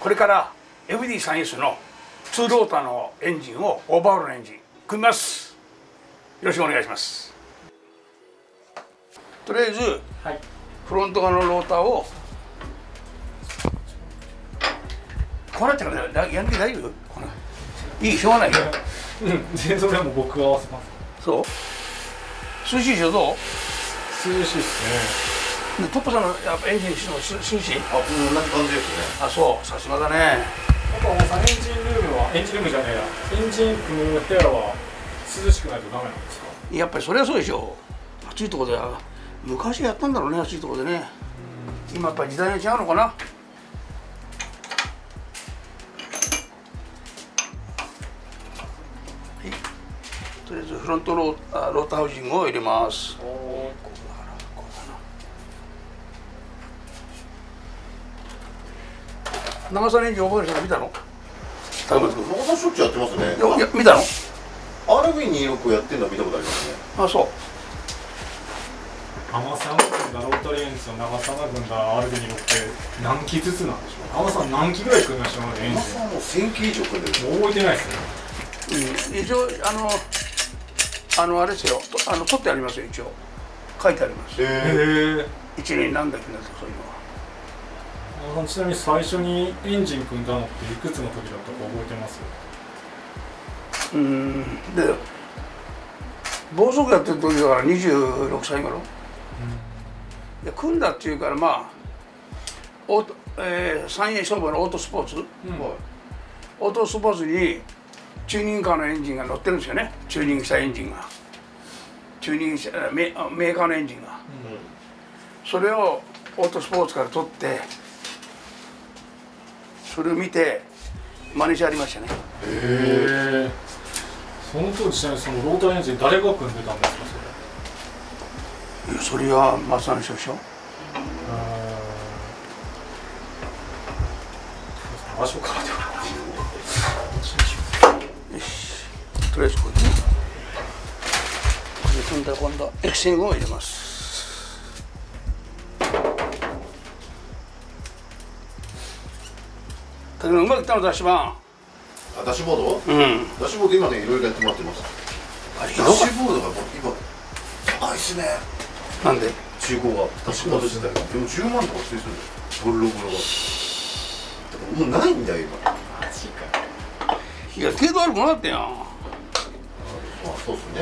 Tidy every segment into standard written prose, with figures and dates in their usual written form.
これから FD3S の2ローターのエンジンをオーバーホールのエンジン組みます。よろしくお願いします。とりあえず、はい、フロント側のローターをこうなっちゃうからやんで大丈夫？いい、しょうがないよ。全それはもう僕が合わせます。そう涼しいでしょ。どう？涼しいですね。トップさんのやっぱエンジンの涼しい？同じ感じですね。あ、そう、さすがだね。あとはさ、エンジンルームは、エンジンルームじゃねえや、エンジン組む部屋は涼しくないとダメなんですか？やっぱりそれはそうでしょう。暑いところでは昔やったんだろうね、暑いところでね。今やっぱり時代が違うのかな。とりあえずフロントローターハウジングを入れます。長さのエンジンオーバーホールしたの見たの？長さしょっちゅうやってますね。いや見たの？ RB26 やってるのは見たことありますね。あ、そう。天さんが組んだロータリーエンジンと長さんが組んだ RB26 って何機ずつなんでしょう？天さん何機ぐらい組みましたの？エンジン。天さんも1000機以上組んでる。もう覚えてないですね。一応あれですよ。取ってありますよ。一応書いてあります。一年何台組んだとかそういうのは。ちなみに最初にエンジン組んだのっていくつの時だったか覚えてます？で暴走やってる時だから26歳頃、で組んだっていうから、まあ三栄商売のオートスポーツ、オートスポーツにチューニングカーのエンジンが乗ってるんですよね。チューニングしたエンジンが、チューニングしたメーカーのエンジンが、それをオートスポーツから取ってそれを見て真似してありましたね。その当時、ちなみにそのローターエンジン誰が組んでたんですか？それは松田の人でしょ。場所からではよし、とりあえずこれね、これ組んだら今度はエクセンを入れます。だけどうまくいったのダッシュバあ、ダッシュボード？ーン。ダッシュボード今ね、いろいろやってもらってます。ダッシュボードが今高いっすね。なんで？中古がダッシュボード自体がでも10万とかしてるんですよ。ボロボロが。もうないんだよ今。マジか。いや、程度悪くなかったよ。まあそうっすね。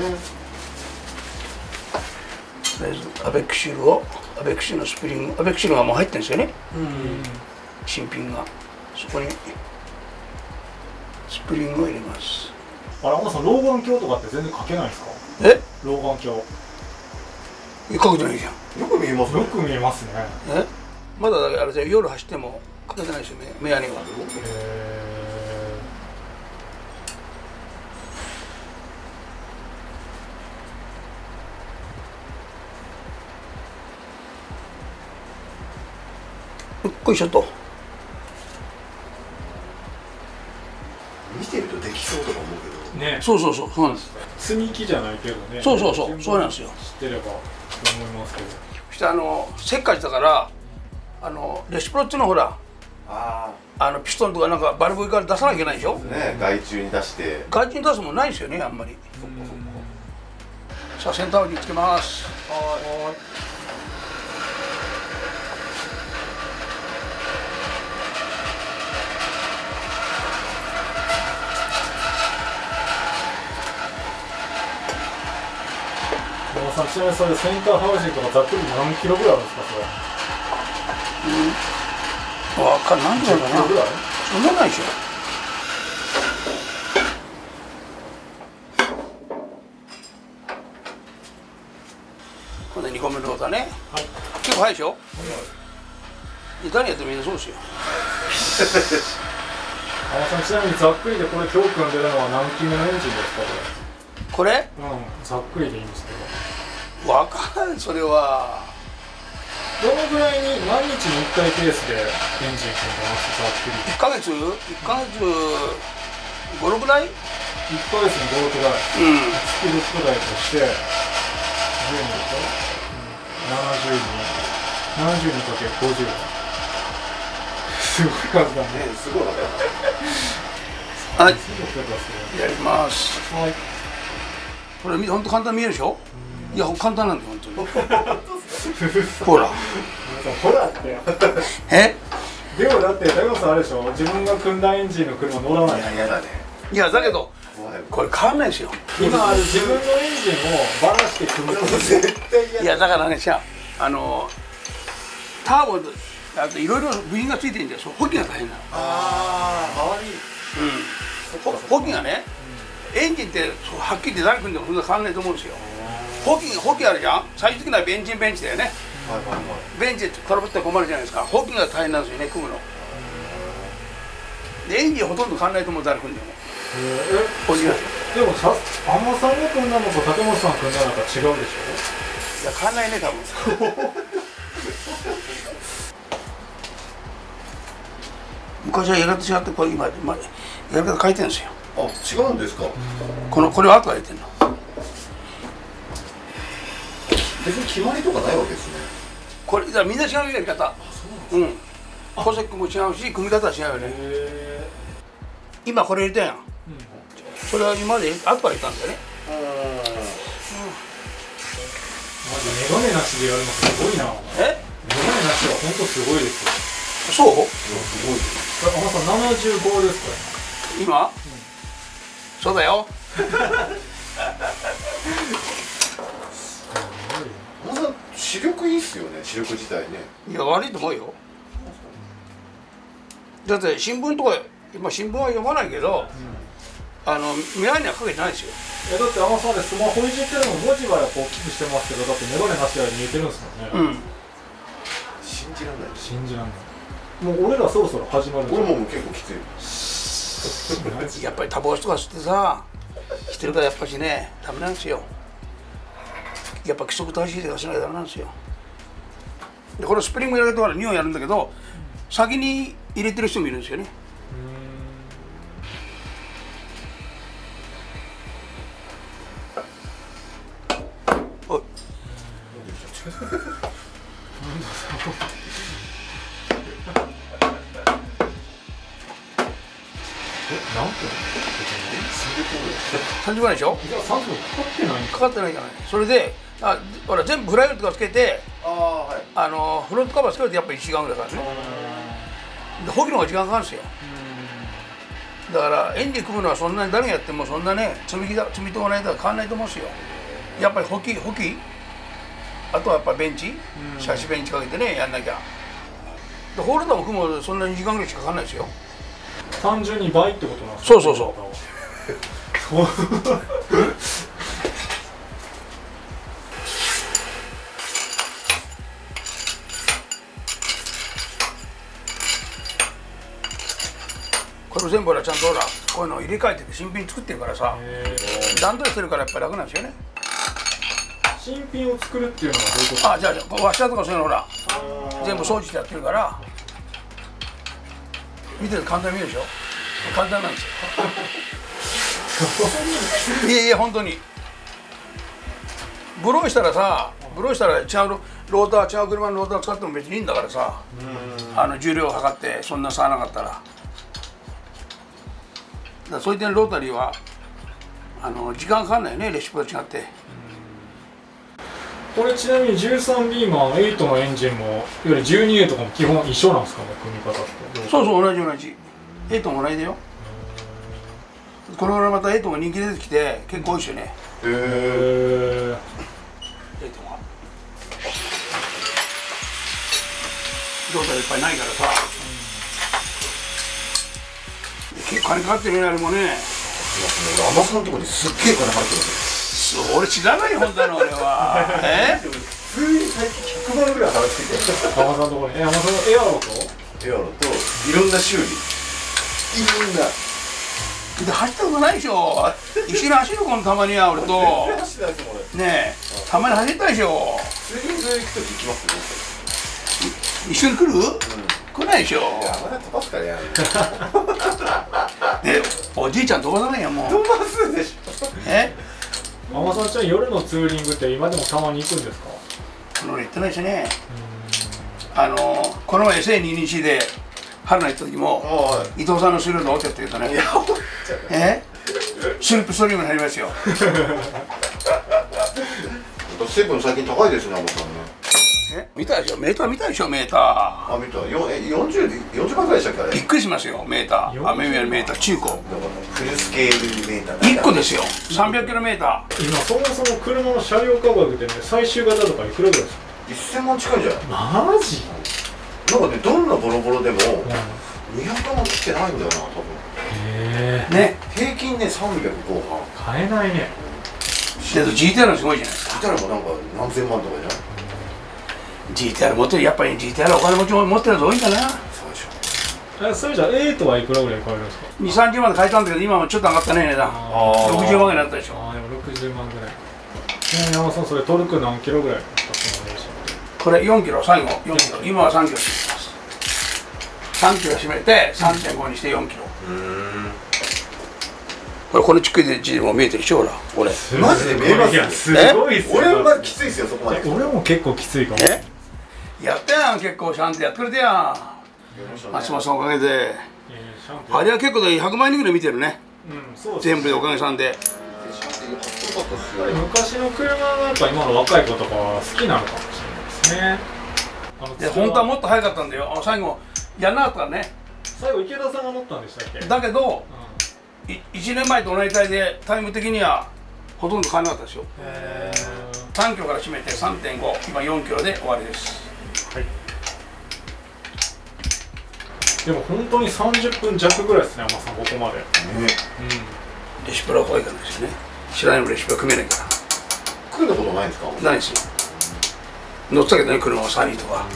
とりあえずアベックシールのスプリング、アベックシールがもう入ってるんですよね。新品が。そこにスプリングを入れます。あれ、天さん、老眼鏡とかって全然かけないんですか？老眼鏡。かけてないじゃん。よく見えますね。よく見えますね。まだあれで夜走ってもかけてないですよね、目やには。よっこいしょと。見てるとできそうとか思うけどね。そうなんです。積み木じゃないけどね。そうなんですよ。知ってればと思いますけど。そしてせっかちだからレシプロっていうのほら、ピストンとかなんかバルブから出さなきゃいけないでしょ。ね、外注に出して。外注に出すもんないですよね、あんまり。さあセンターにつけます。ちなみにそれセンターハウジングとかざっくり何キロぐらいあるんですか？それ。わかんないんじゃないかな。そんなないでしょ。これ2個目のローターね。結構速いでしょ。誰やってもみんなそうですよ。天さん、ちなみにざっくりでこれ今日組んでるのは何機目のエンジンですか？これ？ざっくりでいいんですけど。わかんない。それはどのぐらいに何日に1回ペースでエンジン組んでます？ざっくり。1ヶ月5、6台？ 1ヶ月に5、6台。月6台として10人と70人かける50台。すごい数だね。すごいね。はい、すごい数だすやります。ごい。はい。これ本当簡単に見えるでしょ。いや簡単なんだよ本当に。ほら。ほらって。え？でもだって大門さんあれでしょ。自分が組んだエンジンの車乗らない。嫌だね。いやだけどこれ変わんないですよ。今自分のエンジンをバラして組むと絶対嫌だ。いやだからね、じゃあターボあといろいろ部品がついてるんで、そう補給が大変なの。ああ、周り。補給がね、エンジンってそうはっきり誰組んでもそんな変わんないと思うんですよ。補給あるじゃん。最終的なエンジンベンチだよね。ベンチトラブって困るじゃないですか。補給が大変なんですよね、組むの。でエンジンほとんど変わんないと思う、誰組んでも。補給が。でもさ、天野さんが組んだのと竹本さん組んだのと違うでしょ。いや変わんないね、多分。昔はやり方違って、これ今やり方変えてるんですよ。あ、違うんですか。これは後からやってるの。別に決まりとかないわけですね。これだからみんな違うやり方。うん。コセックも違うし、組み方は違うよね。今これ入れたやん。それは今まで後から入れたんだよね。マジメガネなしでやるのすごいな。え？メガネなしは本当すごいですよ。そう？すごい。天野さん75ですか今？そうだよ。天野さん視力いいっすよね。視力自体ね。いや悪いと思うよ。だって新聞とか今新聞は読まないけど、目にはかけてないですよ。だって天野さんでスマホいじってるの文字はやっぱ大きくしてますけど、だってメガネなしで見えてるんですもんね。信じられない。信じらんない。もう俺らそろそろ始まるん俺も結構きつい。やっぱりタバコとか吸ってさ、してるからやっぱしね、ダメなんですよ。やっぱ規則正しいとかしないとダメなんですよ。でこれスプリングやると2本やるんだけど、先に入れてる人もいるんですよね。おい。何分30分でしょ。いや、3分かかってないんかかってないじゃない。それでほら全部フライウッドとかつけて、フロントカバーつけるとやっぱり1時間ぐらいかかるね。で補給の方が時間かかるんですよ。だからエンジン組むのはそんなに誰がやってもそんなね積みとかないとは変わらないと思うんですよ。やっぱり補給あとはやっぱりベンチ、シャシベンチかけてねやんなきゃ。でホールダーも組むのそんなに2時間ぐらいしかかかんないですよ。単純に倍ってことなんですか。そうこれ全部ほらちゃんとほらこういうのを入れ替えて新品作ってるからさ、段取りしてるからやっぱり楽なんですよね。新品を作るっていうのはどういうこと？じゃあワッシャーとかそういうのほら全部掃除してやってるから見てると簡単に見えるでしょ。簡単なんですよ。いや本当にブローしたら違うローター違う車のローター使っても別にいいんだからさ、重量を測ってそんな差わなかったら。そういう点ロータリーは時間かかんないよね、レシピと違って。これちなみに13ビーマン8のエンジンもいわゆる 12A とかも基本一緒なんですかね、組み方って。そう同じ8も同じだよ。これからまた8が人気出てきて結構多いですよね。8がロータリーいっぱいないからさ、結構金かかってるね、あれもね。天野さんのところにすっげえ金かかってます。俺知らないよ、ほんなの俺は。普通に最近100万ぐらい払ってて。天野さんのところに天野さんのエアロといろんな修理、いろんな。で走ったことないでしょ。一緒に走るこのたまには俺と。走ってないですもん俺。ねえ、たまに走ったでしょ。釣りに行くとき行きますよ。一緒に来る？来ないでしょ。いや、まだ飛ばすからやん。で、おじいちゃん飛ばさないよもう。飛ばすでしょ。天野さんちゃん夜のツーリングって今でもたまに行くんですか？俺行ってないしね。この前 SA224 で春菜行った時も伊藤さんのスリルで置いてって言うとね、スリップストリームになりますよ。セブン最近高いですね、山本さんね。見たでしょ、メーター見たでしょ、メーター。あ、見た。40万ぐらいでしたっけ、あれ。びっくりしますよ、メーター。アメメーター、中古。フルスケールメーター。1個ですよ、300km。今そもそも車の車両価格ってね、最終型とかいくらぐらいですか？1000万近いんじゃない？マジ？なんかね、どんなボロボロでも200万来てないんだよな、多分。へえ。ね、平均ね、300後半。買えないね。けど GTR のすごいじゃないですか。 GTR もなんか何千万とかじゃない？ GTR 持ってる、やっぱり GTR お金持ちも持ってるやつ多いんかな。そうでしょ。それじゃあ A とはいくらぐらい買えるんですか2、30万で買えたんだけど、今もちょっと上がったね、値段。60万ぐらいになったでしょ。ああ、でも60万ぐらい。ちなみに山本さん、それトルク何キロぐらいですか、その電車。これ4キロ、最後4キロ、今は3キロ締めます。3キロ締めて 3.5 にして4キロ。この地区でも見えてるでしょ、ほら、俺。マジで見えますよ。すごいっすよ。俺はきついっすよ、そこまで。俺も結構きついかも。やったやん、結構ちゃんとやってくれてやん。松本さんおかげで。あれは結構で100万人ぐらい見てるね。全部でおかげさんで。昔の車がやっぱ今の若い子とかは好きなのかもしれないですね。本当はもっと早かったんだよ。最後やんなかったからね。最後池田さんが乗ったんでしたっけ？だけど、1年前と同じタイでタイム的にはほとんど変わらなかったですよ。3キロから締めて 3.5、今4キロで終わりです。はい。でも本当に30分弱ぐらいですね、山さん、ここまで。レシピは怖いからですよね。知らないのレシピは組めないから。組んだことないんですか？ないですよ。乗ってたけどね、車はサニーとか。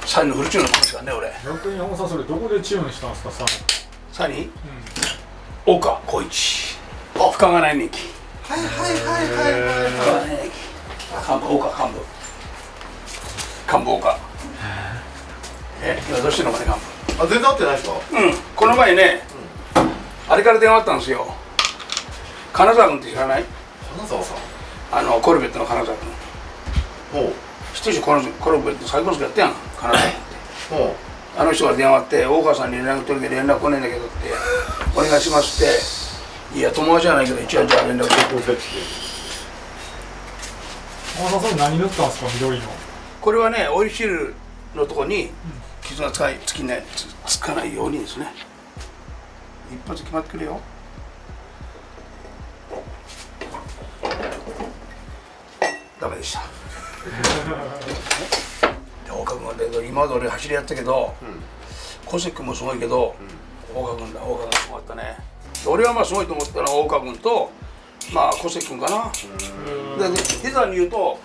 サニーのフルチューンのですからね、俺。逆に山本さん、それどこでチューンしたんですか、サニー？岡浩一。深川内人気。はい。深川内人気。幹部岡。今どうしてんのかね、幹部。あ、全然合ってないですか？この前ね、あれから電話あったんですよ。金沢君って知らない？金沢さん。コルベットの金沢君。知ってるでしょ、コルベット最高速やったやん、金沢君って。あの人が電話あって、大川さんに連絡取るけど連絡来ねえんだけどって、お願いしますって、いや、友達じゃないけど、一応じゃあ連絡してくれって。山本さん、何塗ったんですか、緑の。これはね、オイルシールのとこに傷がつかないようにですね。一発決まってくれよ。ダメでした。大川君はだけど今まで俺走りやったけど、小関君もすごいけど、大川君がすごかったね。俺はまあすごいと思ったのは大川君とまあ小関君かな。でいざに言うと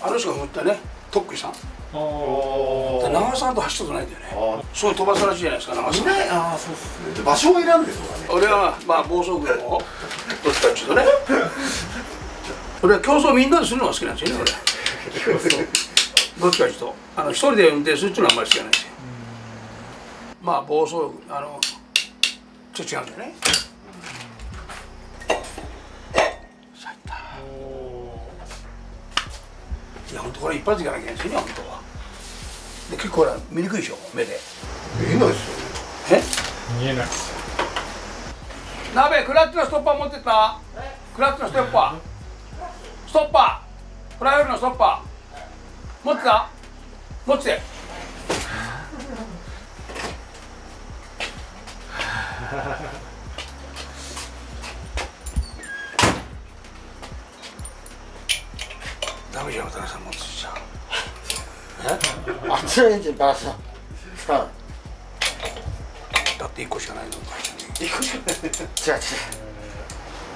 あの人が振ったね、とっくりさん。長さんと走ったことないんだよね。すごい飛ばすらしいじゃないですか、長さん。ああ、そうっすね。場所を選んでそうだね。俺はまあ暴走群をどっちかっていうとね。俺は競争みんなでするのが好きなんですよね、俺。どっちかっていうと一人で運転するっていうのはあんまり好きじゃないですよ。まあ暴走ちょっと違うんだよね。いや本当これ一発いかなきゃいけないんですよね、本当は。で結構ほら見にくいでしょ、目で。見えないですよね。見えないです。鍋クラッチのストッパー持ってった？クラッチのストッパー。ストッパー。フライオイルのストッパー。持ってた？持ってて。ダメじゃん、渡辺さん持ってちゃう。熱いんでばさ。だって1個しかないのか。1個しかない。違う。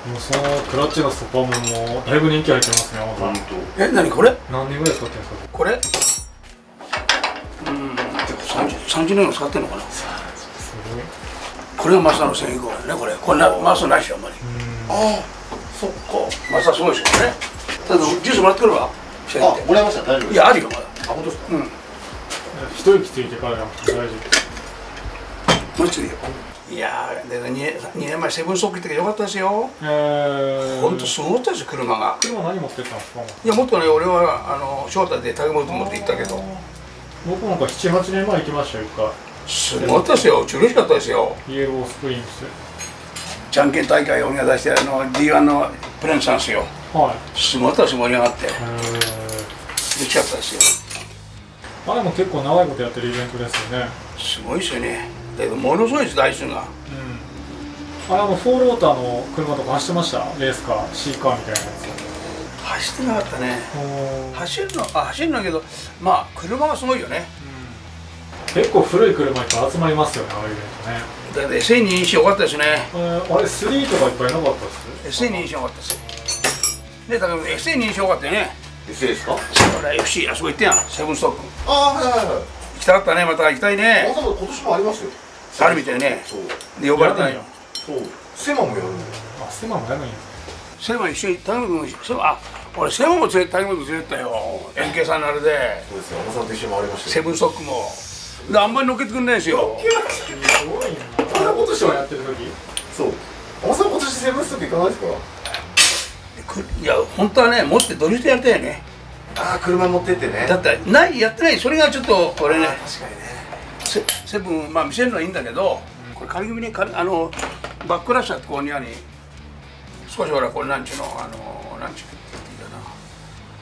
もうそのクラッチのストッパーももうだいぶ人気入ってますね、山本さん。何これ？何年ぐらい使ってるんですか？これ30年も使ってんのかな。これがマスターの繊維工だよね。これマスターないしあんまり。ああ、そっか。マスターすごいですよね。ただジュースもらってくるわ。あ、もらいました。大丈夫。いや、あるよまだ。あ、本当ですか。一息ついてから大丈夫。もう一ついいよ。いやー、2年前セブンストック行ったけどよかったですよ。ほんとすごかったですよ、車が。車何持ってったんですか？いや、もっとね、俺は招待で竹本持って行ったけど。僕なんか7、8年前行きましたよ、一回。すごかったですよ。嬉しかったですよ。イエロースプリングス。じゃんけん大会をorganizedしてD1 のプレンさんですよ。はい。すごかったです、盛り上がって嬉しかったですよ。あれも結構長いことやってるイベントですよね。すごいですよね。だけどものすごいです、台数が。フォールウォーターの車とか走ってました？レースカー、シーカーみたいなや走ってなかったね。つ。走るのだけど、まあ車がすごいよね。結構古い車いっぱい集まりますよね、ああいうイベントね。だけど SE2 にしよかったですね。あれ3とかいっぱいなかったっす？ SE2 にしよかったですよ。ね、だから SE2 にしよかったよね。SE ですか？ほら FC あそこ行ってやん、セブンストック。ああ、はいはいはい。行きたかったね、また行きたいね。今年もありますよ。あるみたいね。そうで呼ばれたんよ。そうセマもやるんだよ。あ、セマもやるんや。セマ一緒に谷本君、俺セマも谷本君連れてったよ。円形さんのあれでそうですよ、山さんと一緒に回りましたよ。セブンストックも。であんまり乗っけてくんないですよ。すごいな。あれ今年はやってる時？そう。山さん今年セブンストック行かないですか？いや本当はね、持ってドリフトやりたいよね。ああ、車持ってってね。だってないやってない、それがちょっとこれね。確かにね。セブン、まあ見せるのはいいんだけど、これ仮組にバックラッシャーってここにあり、少しほらこれなんちゅうのなんちゅうのかな、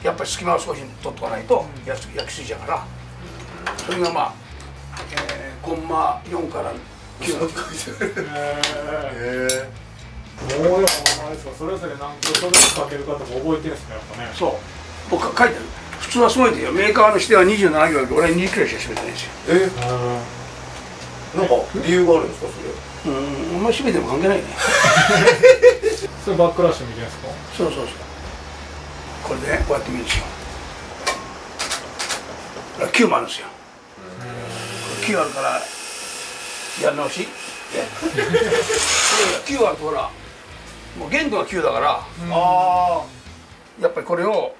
やっぱり隙間を少し取っとかないと焼きすぎちゃうから、それがまあ、コンマ4から9まで書いてある。もうでもあれですか、それぞれ何キロそれぞれかけるかとか覚えてるんですね、やっぱね。そう、僕書いてある。普通はすごいですよ。メーカーの指定は27キロだけど、俺は20キロしか締めてないですよ。なんか理由があるんですか、それ？あんまり締めても関係ないね。それバックラッシュ見てるんですか？そうそうそう。これでね、こうやって見るんですよ。9もあるんですよ。9あるからやり直し。9あるとほら、もう限度が9だから、やっぱりこれを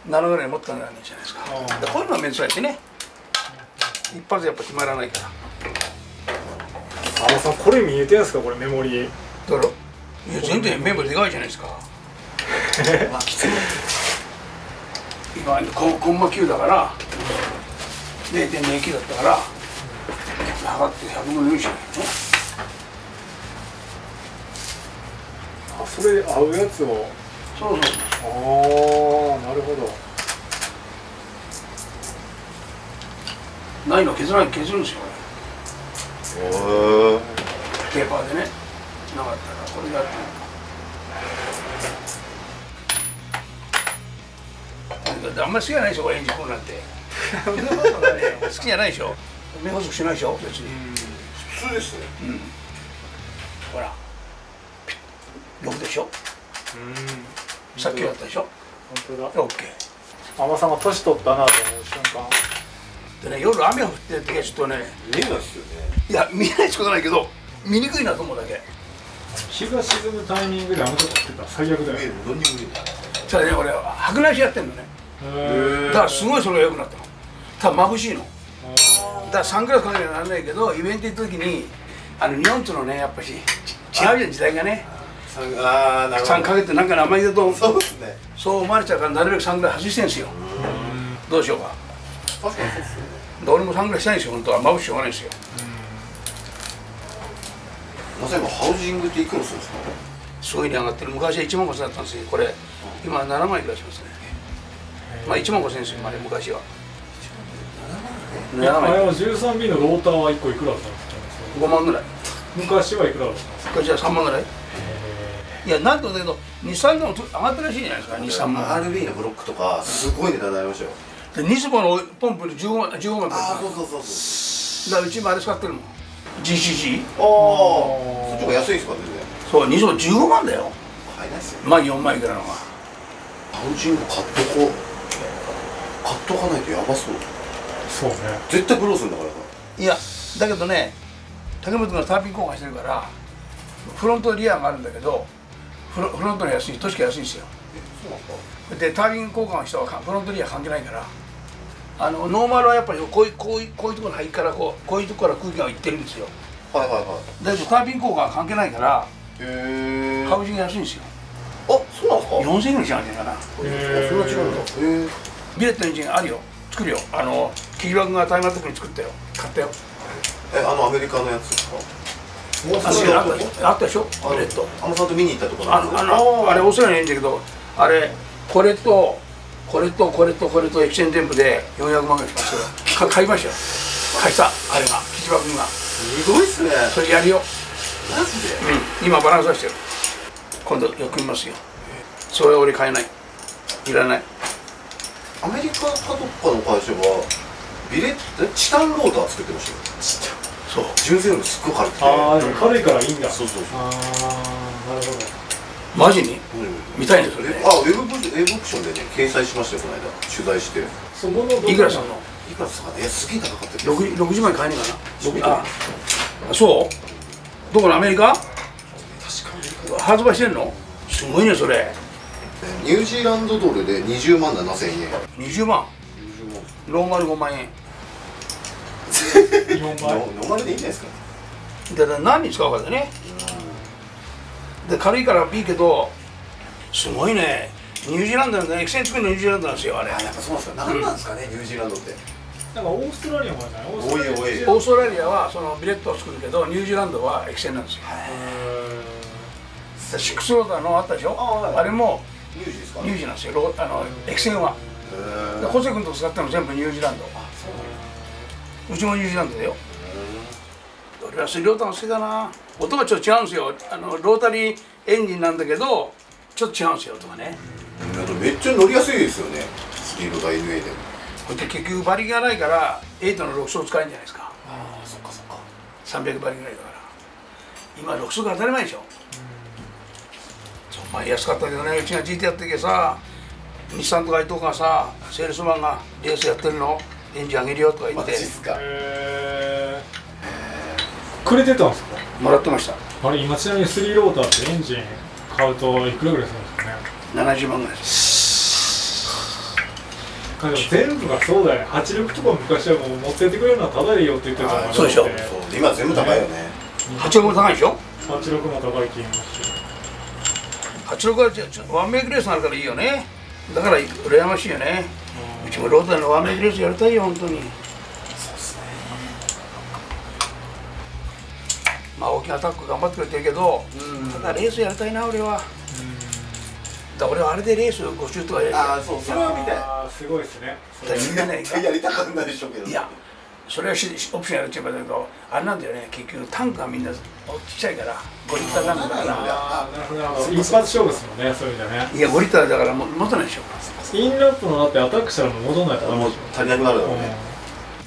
7ぐらい持ってかなきゃいけないじゃないですか。でこういうのは面倒くさいしね。一発でやっぱ決まらないから。あのさん、これ見えてるんですか、これメモリー。だろ？いや全然メモリでかいじゃないですか。今コンマ9だから 0.09 だったから測って100分の4じゃないね。あ、それ合うやつを。そうそう。ああ、なるほど。ないの削るんですよ、ペーパーでね。なかったらこれだって。あんまり好きじゃないでしょ、エンジンコンなんて。好きじゃないでしょ。目細くしないでしょ、別に。普通ですね。ほら、6でしょ。さっきだったでしょ。本当だ。オッケー。甘さんが年取ったなと思う瞬間。でね、夜雨が降ってる時はちょっとね、見えないですよね。いや見えないってことないけど見にくいなと思うだけ。日が沈むタイミングであのとこ来てたら最悪だよ。見える、どんにも見えない。それね、俺白内障やってんのね。だからすごいそれが良くなったの。多分眩しいの。だからサングラスかけなきゃならないけど、イベント行った時に日本とのね、やっぱし違うじゃん、時代がね。なるほど。サンかけてなんか生意気だとそうですね。そう思われちゃうから、なるべくサングラス外してんですよ。どうしようか。確かにそうですね。で俺もサングラスしたいんですよ、本当は。眩しいしょうがないんですよ。まさにハウジングっていくらするんですか？すごいに上がってる。昔は1万5千だったんですよ。これ今7万いくらしますね。まあ1万5千ですよ、昔は。7あれは万。 13B のローターは1個いくらだったんですか？5万ぐらい。昔はいくらだったんですか？昔は3万ぐらい。いや、なんとだけど日産でも上がったらしいじゃないですか、日産も。 RB のブロックとかすごい値段になりましたよ。でニスボのポンプで15万だった。だかそうそう。らうちもあれ使ってるもん、 GCG。 ああ、そっちが安いですか全然。そう、ニスボ15万だよ。買えないですよ。まあ4万いくらのが。ハウジング買っとかないとやばそう。そうね。絶対ブローするんだからさ。いやだけどね、竹本がターピン交換してるからフロントリアがあるんだけど、フロントの安い、確か安いんですよ。そうなんですか。でタービン交換の人はフロントリア関係ないから、ノーマルはやっぱりこういうところに入りからこういうところから空気がいってるんですよ。はいはいはい。だけどタービン交換は関係ないからへえ。ハウジング安いんですよ。あ、そうなんですか。 4000円ぐらいしかないんじゃないかな。そんな違うんだ。へえ。ビレットのエンジンあるよ、作るよ。桐場君がタイマー特に作ったよ、買ったよ。アメリカのやつですか？あったでしょ、レッド。天さんと見に行ったところなんですね。あれオーストラリアにいいんだけど、あれこれとこれとこれとこれとエキセン店舗で400万ぐらいしますよ。買いましたよ。買ったあれが吉場君が。すごいっすね。それやるよ。マジで？今バランス出してる。今度よく見ますよ。それは俺買えない。いらない。アメリカかどっかの会社はチタンローター作ってましたよ。そう。純正のすっごい軽くて。軽いからいいんだ。そうそうそう。なるほど。マジに？見たいんですよね。ウェブオプションでね掲載しましたよこの間取材して。そこのいくらしたの？いくらですかね。すげえ高かったけど。60万買えねえかな。そう？どこのアメリカ？確か発売してんの？すごいねそれ。ニュージーランドドルで20万7,000円。20万。ノーマル5万円。4倍。ノーマルでいいんじゃないですか。だから何に使うかだね。で軽いからいいけど、すごいね。ニュージーランドのエクセン作るのニュージーランドなんですよあれ。やっぱそうなんですよ。何なんですかねニュージーランドって。なんかオーストラリアもあるじゃない。おいおい。オーストラリアはそのビレットを作るけど、ニュージーランドはエクセンなんですよ。シックスローターのあったでしょ。あれもニュージーですか。ニュージーなんですよ。エクセンは。でホセ君と使ったの全部ニュージーランド。うちもニュージーランドだよ。俺はスリーローターが好きだな。音がちょっと違うんですよ。ロータリーエンジンなんだけどちょっと違うんですよ音がね。めっちゃ乗りやすいですよね。スピードが NA で。これって結局馬力がないから8の6速使えるんじゃないですか。ああそっかそっか。300馬力ぐらいだから今6速当たり前でしょ。前安かったけどね、うちが GT やってけさ、日産とか伊藤がさ、セールスマンがレースやってるのエンジン上げるよとか言って。マジっすか。くれてたんですか。もらってました。あれ今ちなみに3ローターってエンジン買うといくらぐらいするんですかね。70万ぐらいです。でも全部がそうだよね。86とか昔はもう持ってってくれるのはただでいいよって言ってたから。そうでしょ。今全部高いよね。86も高いでしょ。86も高いって言いますし。86はワンメイクレースになるからいいよね。だから羨ましいよね。うちもローターのワンメイクレースやりたいよ本当に。そうですね。まあ大きなアタック頑張ってくれてるけど、ただレースやりたいな俺は。俺はあれでレース5周とかやりたい。ああそうそれは見たい。すごいですね。みんなねやりたかったでしょうけど。いやそれはオプションやるって言えばだけどあれなんだよね。結局タンクがみんなちっちゃいから5リッタータンクだから。一発勝負ですもんねそういう意味でね。いや5リッターだから持たないでしょ。インラップのだってアタックしたらもう戻んないとダメでしょ。足りなくなるだろうね。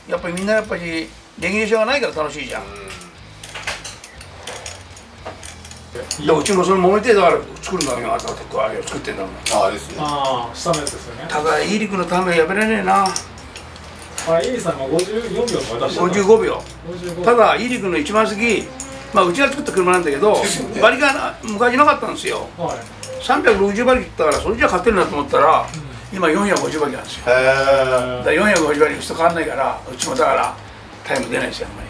やっぱりみんなやっぱりレギュレーションがないから楽しいじゃん。うちもその揉めてだから作るんだよ。あれを作ってんだもん。あれですね。ああ下のやつですよね。ただイーリクのためやめられねえな。あイリさんが54秒とか出した55秒。ただイーリクの一番先、まあうちが作った車なんだけど馬力が昔なかったんですよ。360馬力だからそれじゃ勝てるなと思ったら今450馬力なんですよ。だから450馬力と変わんないからうちもだからタイム出ないですよあんまり。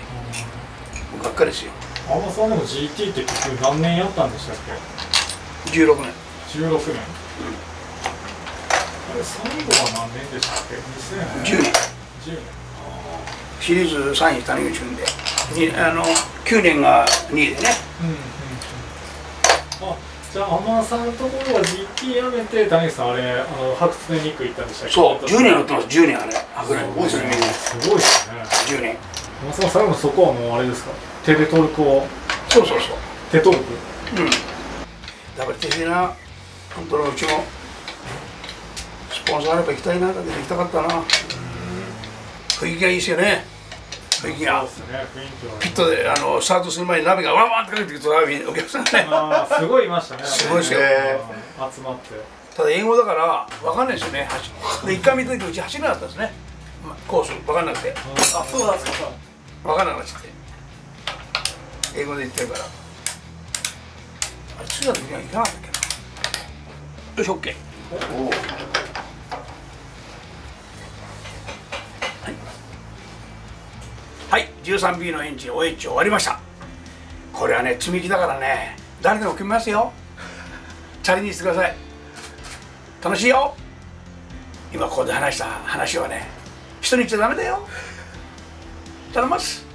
もうがっかりですよ。あんまさんでも GT って結局何年やったんでしたっけ。16年。16年。あれ最後は何年でしたっけ。10年。10年。シリーズ3位谷口君で9年が2位でね。あじゃあ天さんのところは GT やめて谷口さんあれ白土で肉行ったんでしたっけ。そう10年乗ってます。10年あれ白年。すごいですね。すごいですね。10年。天さん最後のそこはもうあれですか。手でトルクを。そうそうそう。手トルク。だから手品本当のうちもスポンサーあれば行きたいなだけど行きたかったな。雰囲気がいいですよね。雰囲気が。ピットでスタートする前に鍋がワンワンってかけてくるとお客さんがね。すごいいましたね。すごいですよ。集まって。ただ英語だから分かんないですよね。で1回見た時うち走れなかったですね。コース分かんなくて。あそうなんですか。分かんなくなっちゃって。英語で言ってるから。あれ次の時には行かなかったっけな。よし OK。はい、13B のエンジン OH 終わりました。これはね積み木だからね誰でも組みますよ。チャレンジしてください。楽しいよ。今ここで話した話はね人に言っちゃダメだよ。頼みます。